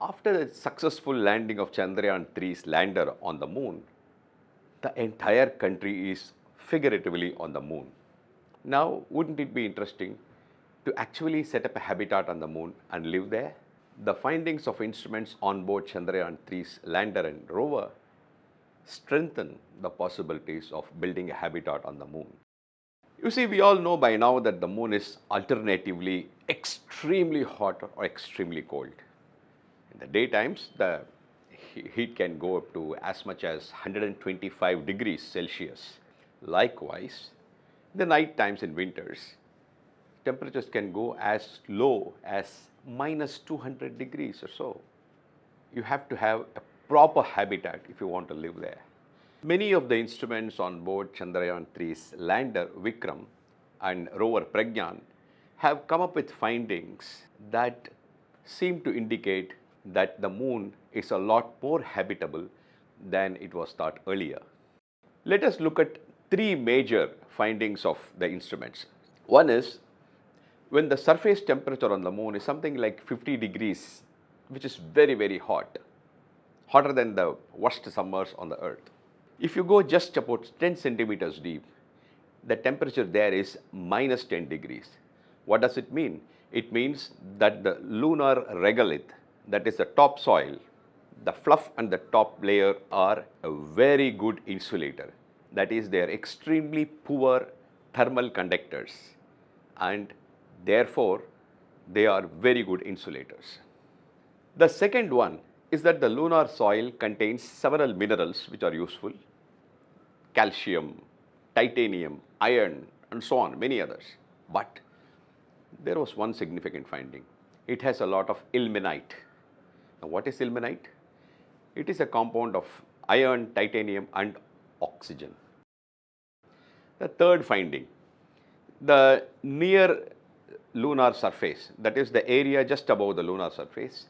After the successful landing of Chandrayaan-3's lander on the moon, the entire country is figuratively on the moon. Now, wouldn't it be interesting to actually set up a habitat on the moon and live there? The findings of instruments on board Chandrayaan-3's lander and rover strengthen the possibilities of building a habitat on the moon. You see, we all know by now that the moon is alternatively extremely hot or extremely cold. In the daytimes, the heat can go up to as much as 125 degrees Celsius. Likewise, the night times in winters, temperatures can go as low as minus 200 degrees or so. You have to have a proper habitat if you want to live there. Many of the instruments on board Chandrayaan-3's lander Vikram and rover Pragyan have come up with findings that seem to indicate that the moon is a lot more habitable than it was thought earlier. Let us look at three major findings of the instruments. One is, when the surface temperature on the moon is something like 50 degrees, which is very, very hot, hotter than the worst summers on the earth. If you go just about 10 centimeters deep, the temperature there is minus 10 degrees. What does it mean? It means that the lunar regolith, that is the topsoil, the fluff and the top layer are a very good insulator. That is, they are extremely poor thermal conductors, and therefore they are very good insulators. The second one is that the lunar soil contains several minerals which are useful: calcium, titanium, iron, and so on, many others. But there was one significant finding. It has a lot of ilmenite. Now, what is ilmenite? It is a compound of iron, titanium, and oxygen. The third finding, the near lunar surface, that is the area just above the lunar surface,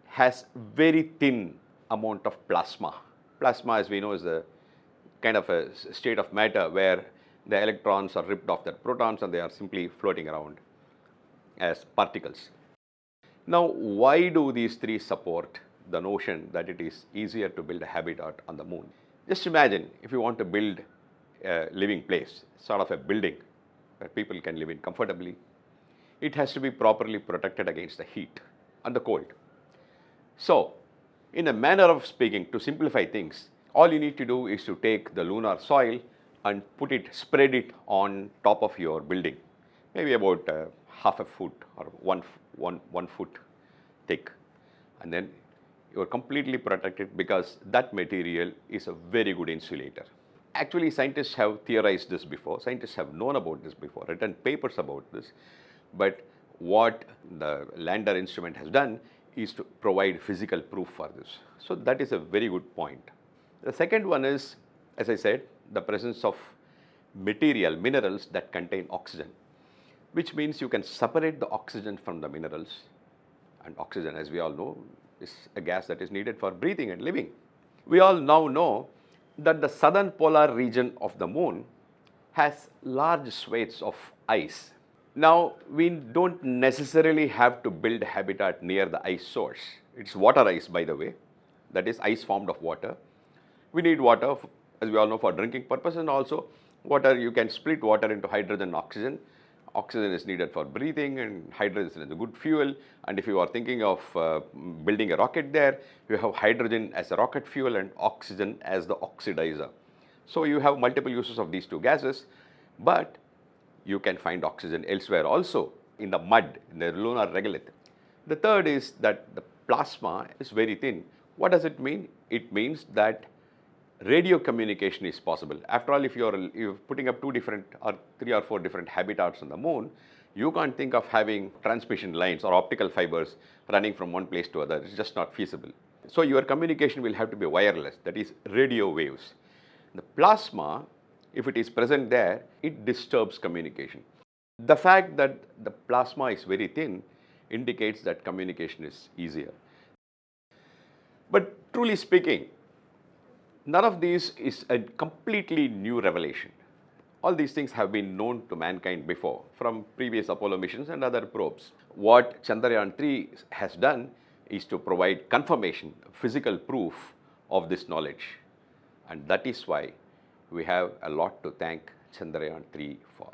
has very thin amount of plasma. Plasma, as we know, is a kind of a state of matter where the electrons are ripped off their protons and they are simply floating around as particles. Now, why do these three support the notion that it is easier to build a habitat on the moon? Just imagine if you want to build a living place, sort of a building where people can live in comfortably. It has to be properly protected against the heat and the cold. So, in a manner of speaking, to simplify things, all you need to do is to take the lunar soil and spread it on top of your building, maybe about half a foot or one foot thick, and then you are completely protected because that material is a very good insulator. Actually, scientists have theorized this before, scientists have known about this before, written papers about this, but what the lander instrument has done is to provide physical proof for this. So that is a very good point. The second one is, as I said, the presence of minerals that contain oxygen, which means you can separate the oxygen from the minerals, and oxygen, as we all know, is a gas that is needed for breathing and living. We all now know that the southern polar region of the moon has large swathes of ice. Now, we don't necessarily have to build a habitat near the ice source. It's water ice, by the way, that is ice formed of water. We need water, as we all know, for drinking purpose, and also water, you can split water into hydrogen and oxygen. Oxygen is needed for breathing, and hydrogen is a good fuel. And if you are thinking of building a rocket there, you have hydrogen as a rocket fuel and oxygen as the oxidizer. So you have multiple uses of these two gases, but you can find oxygen elsewhere also, in the mud, in the lunar regolith. The third is that the plasma is very thin. What does it mean? It means that radio communication is possible. After all, if you're putting up 2 different or 3 or 4 different habitats on the moon, you can't think of having transmission lines or optical fibers running from one place to other. It's just not feasible. So your communication will have to be wireless, that is radio waves. The plasma, if it is present there, it disturbs communication. The fact that the plasma is very thin indicates that communication is easier. But truly speaking, none of these is a completely new revelation. All these things have been known to mankind before from previous Apollo missions and other probes. What Chandrayaan-3 has done is to provide confirmation, physical proof of this knowledge. And that is why we have a lot to thank Chandrayaan-3 for.